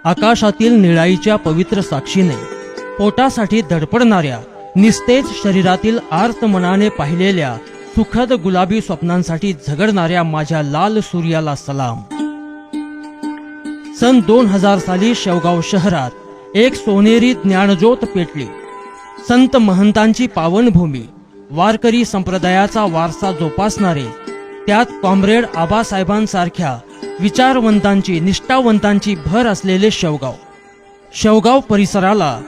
आकाशातील निळाईच्या पवित्र साक्षीने पोटासाठी धडपडणाऱ्या निस्तेज शरीरातील आर्त मनाने पाहिलेल्या सुखद गुलाबी स्वप्नांसाठी झगडणाऱ्या माझ्या लाल सूर्याला सलाम। सन 2000 साली शेवगाव शहरात एक सोनेरी ज्ञानज्योत पेटली। संत महंतांची पावनभूमी, वारकरी संप्रदायाचा वारसा जोपासणारे, त्यात कॉम्रेड आबासाहेबांसारख्या विचारवंतांची निष्ठावंतांची भर असलेले शेवगाव परिसराला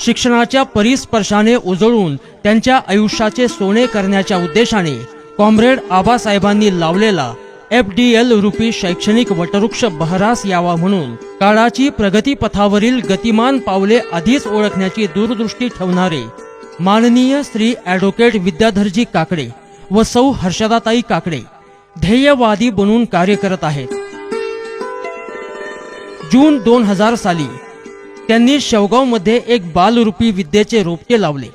शिक्षणाच्या परिस्पर्शाने उजळून त्यांच्या आयुष्याचे सोने करण्याच्या उद्देशाने कॉम्रेड आबासाहेबांनी लावलेला FDL रूपी शैक्षणिक वटवृक्ष बहरास यावा म्हणून काळाची प्रगतीपथावरील गतिमान पावले आधीच ओळखण्याची दूरदृष्टी ठेवणारे माननीय श्री ॲडव्होकेट विद्याधरजी काकडे व सौ हर्षदाताई काकडे ध्येयवादी बनून कार्य करत आहेत। जून 2000 साली त्यांनी शेवगावमध्ये एक बालरूपी विद्येचे रोपटे लावले।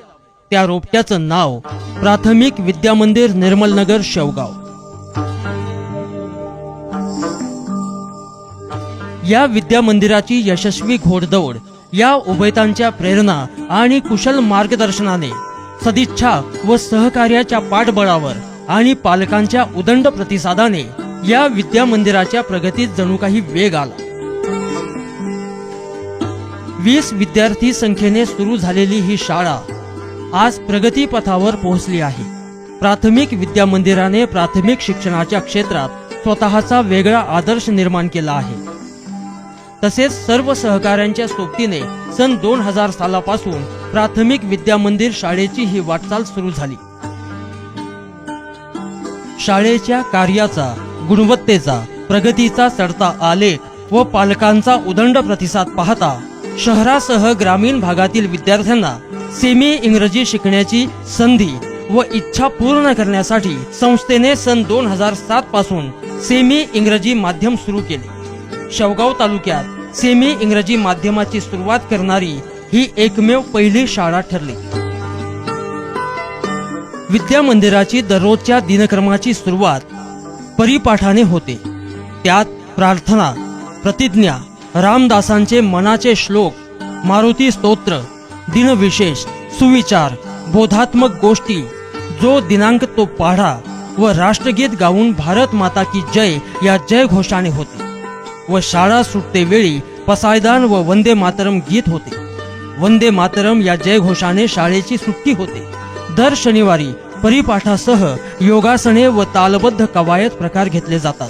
त्या रोपट्याचं नाव प्राथमिक विद्यामंदिर निर्मलनगर शेवगाव। या विद्यामंदिराची यशस्वी घोडदौड या उभयतांच्या प्रेरणा आणि कुशल मार्गदर्शनाने, सदिच्छा व सहकार्याच्या पाठबळावर आणि पालकांच्या उदंड प्रतिसादाने या विद्यामंदिराच्या प्रगतीत जणू काही वेग आला। 20 विद्यार्थी संख्येने सुरू झालेली ही शाळा आज प्रगतीपथावर पोहोचली आहे। प्राथमिक विद्यामंदिराने प्राथमिक शिक्षणाच्या क्षेत्रात स्वतःचा वेगळा आदर्श निर्माण केला आहे। तसेच सर्व सहकाऱ्यांच्या सोबतीने सन 2000 सालापासून प्राथमिक विद्यामंदिर शाळेची ही वाटचाल सुरू झाली। शाळेच्या कार्याचा, गुणवत्तेचा, प्रगतीचा चढता आलेख व पालकांचा उदंड प्रतिसाद पाहता शहरासह ग्रामीण भागातील विद्यार्थ्यांना सेमी इंग्रजी शिकण्याची संधी व इच्छा पूर्ण करण्यासाठी संस्थेने सन 2007 पासून सेमी इंग्रजी माध्यम सुरू केले। शेवगाव तालुक्यात सेमी इंग्रजी माध्यमाची सुरुवात करणारी ही एकमेव पहिली शाळा ठरली। विद्यामंदिराची दररोजच्या दिनक्रमाची सुरुवात परिपाठाने होते। त्यात प्रार्थना, प्रतिज्ञा, रामदासांचे मनाचे श्लोक, मारुती स्तोत्र, दिनविशेष, सुविचार, बोधात्मक गोष्टी, जो दिनांक तो पाढा व राष्ट्रगीत गाऊन भारत माता की जय या जय घोषाने होते व शाळा सुटते वेळी पसायदान व वंदे मातरम गीत होते। वंदे मातरम या जय घोषाने शाळेची सुट्टी होते। दर शनिवारी परिपाठासह योगासने व तालबद्ध कवायत प्रकार घेतले जातात।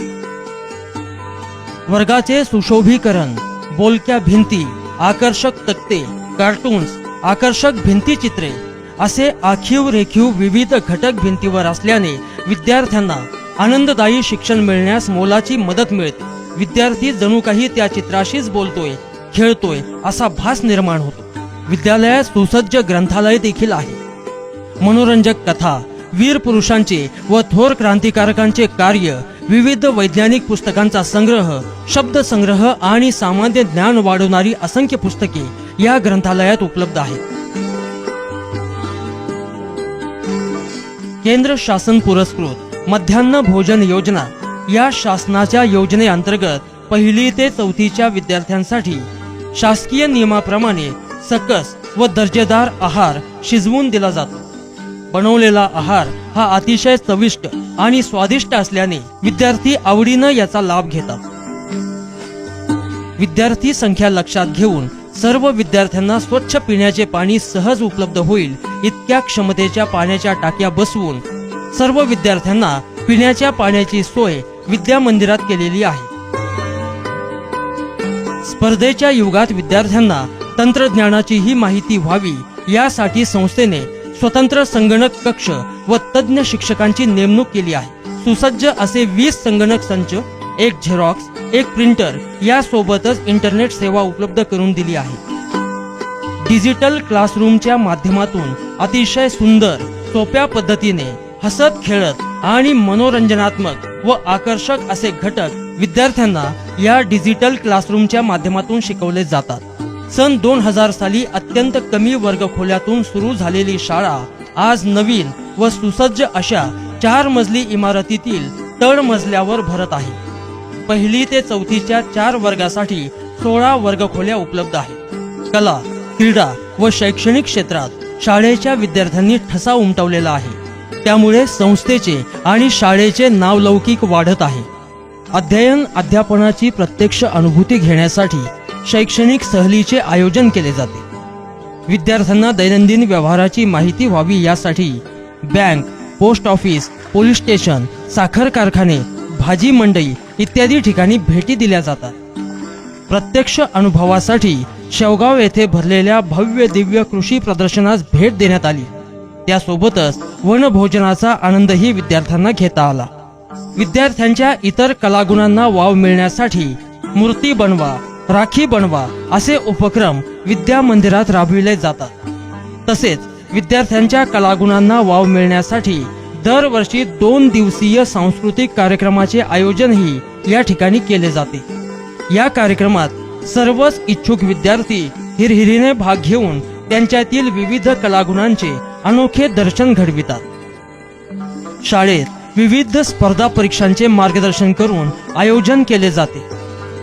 वर्गाचे सुशोभीकरण, बोलक्या भिंती, आकर्षक तक्ते, कार्टून्स, आकर्षक भिंतीचित्रे असे आखीव रेखीव विविध घटक भिंतीवर असल्याने विद्यार्थ्यांना आनंददायी शिक्षण मिळण्यास मोलाची मदत मिळते। विद्यार्थी जणू काही त्या चित्राशीच बोलतोय, खेळतोय असा भास निर्माण होतो। विद्यालयात सुसज्ज ग्रंथालय देखील आहे। मनोरंजक कथा, वीर पुरुषांचे व थोर क्रांतिकारकांचे कार्य, विविध वैज्ञानिक पुस्तकांचा संग्रह, शब्द संग्रह आणि सामान्य ज्ञान वाढवणारी असंख्य पुस्तके या ग्रंथालयात उपलब्ध आहेत। केंद्र शासन पुरस्कृत मध्यान्ह भोजन योजना या शासनाच्या योजनेअंतर्गत 1ली ते 4थीच्या विद्यार्थ्यांसाठी शासकीय नियमाप्रमाणे सकस व दर्जेदार आहार शिजवून दिला जातो। बनवलेला आहार हा अतिशय चविष्ट आणि स्वादिष्ट असल्याने विद्यार्थी आवडीनं याचा लाभ घेतात। विद्यार्थी संख्या लक्षात घेऊन सर्व विद्यार्थ्यांना स्वच्छ पिण्याचे पाणी सहज उपलब्ध होईल इतक्या क्षमतेच्या पाण्याच्या टाक्या बसवून सर्व विद्यार्थ्यांना पिण्याच्या पाण्याची सोय विद्यामंदिरात केलेली आहे। स्पर्धेच्या युगात विद्यार्थ्यांना तंत्रज्ञानाची ही माहिती व्हावी यासाठी संस्थेने स्वतंत्र संगणक कक्ष व तज्ञ शिक्षकांची नेमणूक केली आहे। सुसज्ज असे 20 संगणक संच, एक झेरॉक्स, एक प्रिंटर यासोबतच इंटरनेट सेवा उपलब्ध करून दिली आहे। डिजिटल क्लासरूमच्या माध्यमातून अतिशय सुंदर, सोप्या पद्धतीने हसत खेळत आणि मनोरंजनात्मक व आकर्षक असे घटक विद्यार्थ्यांना या डिजिटल क्लासरूमच्या माध्यमातून शिकवले जातात। सन 2000 साली अत्यंत कमी वर्गखोल्यातून सुरू झालेली शाळा आज नवीन व सुसज्ज अशा 4 मजली इमारतीतील तळ मजल्यावर भरत आहे। 1ली ते 4थीच्या 4 वर्गासाठी 16 वर्गखोल्या उपलब्ध आहेत. कला, क्रीडा व शैक्षणिक क्षेत्रात शाळेच्या विद्यार्थ्यांनी ठसा उमटवलेला आहे. त्यामुळे संस्थेचे आणि शाळेचे नावलौकिक वाढत आहे. अध्ययन अध्यापनाची प्रत्यक्ष अनुभूती घेण्यासाठी शैक्षणिक सहलीचे आयोजन केले जाते. विद्यार्थ्यांना दैनंदिन व्यवहाराची माहिती व्हावी यासाठी bank, post office, police station, साखर कारखाने, भाजी मंडई इत्यादी ठिकाणी भेटी दिल्या जातात. प्रत्यक्ष अनुभवासाठी शेवगाव येथे भरलेल्या भव्य दिव्य कृषी प्रदर्शनास भेट देण्यात आली. त्यासोबतच वनभोजनाचा आनंदही विद्यार्थ्यांना घेता आला. विद्यार्थ्यांच्या इतर कलागुणांना वाव मिळण्यासाठी मूर्ती बनवा, राखी बनवा असे उपक्रम विद्या मंदिरात राबविले जातात. तसेच विद्यार्थ्यांच्या कलागुणांना वाव मिळण्यासाठी दरवर्षी 2 दिवसीय सांस्कृतिक कार्यक्रमाचे आयोजनही या ठिकाणी केले जाते. या कार्यक्रमात सर्वच इच्छुक विद्यार्थी हिरहिरीने भाग घेऊन त्यांच्यातील विविध कलागुणांचे अनोखे दर्शन घडवितात. शाळेत विविध स्पर्धा परीक्षांचे मार्गदर्शन करून आयोजन केले जाते.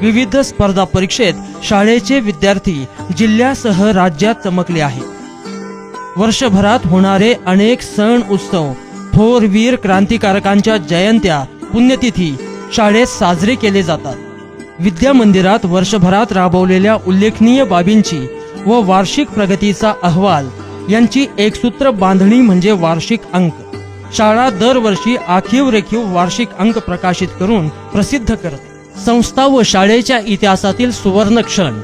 विविध स्पर्धा परीक्षेत शाळेचे विद्यार्थी जिल्ह्यासह राज्यात चमकले आहेत. वर्षभरात होणारे अनेक सण उत्सव, थोर वीर क्रांतिकारकांच्या जयंत्या, पुण्यतिथी शाळेत साजरे केले जातात. विद्या मंदिरात वर्षभरात राबवलेल्या उल्लेखनीय बाबींची व वार्षिक प्रगतीचा अहवाल यांची एकसूत्र बांधणी म्हणजे वार्षिक अंक. शाळा दरवर्षी आखीव रेखीव वार्षिक अंक प्रकाशित करून प्रसिद्ध करते. संस्था व शाळेच्या इतिहासातील सुवर्ण क्षण.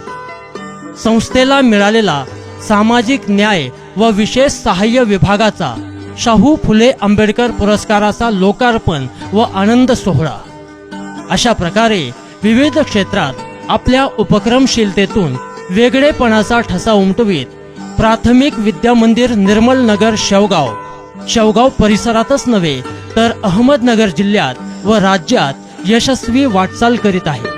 संस्थेला मिळालेला सामाजिक न्याय व विशेष सहाय्य विभागाचा शाहू फुले आंबेडकर पुरस्काराचा लोकार्पण व आनंद सोहळा. अशा प्रकारे विविध क्षेत्रात आपल्या उपक्रमशीलतेतून वेगळेपणाचा ठसा उमटवीत प्राथमिक विद्या मंदिर निर्मल नगर शेवगाव परिसरातच नव्हे तर अहमदनगर जिल्ह्यात व राज्यात यशस्वी वाटचाल करीत आहे.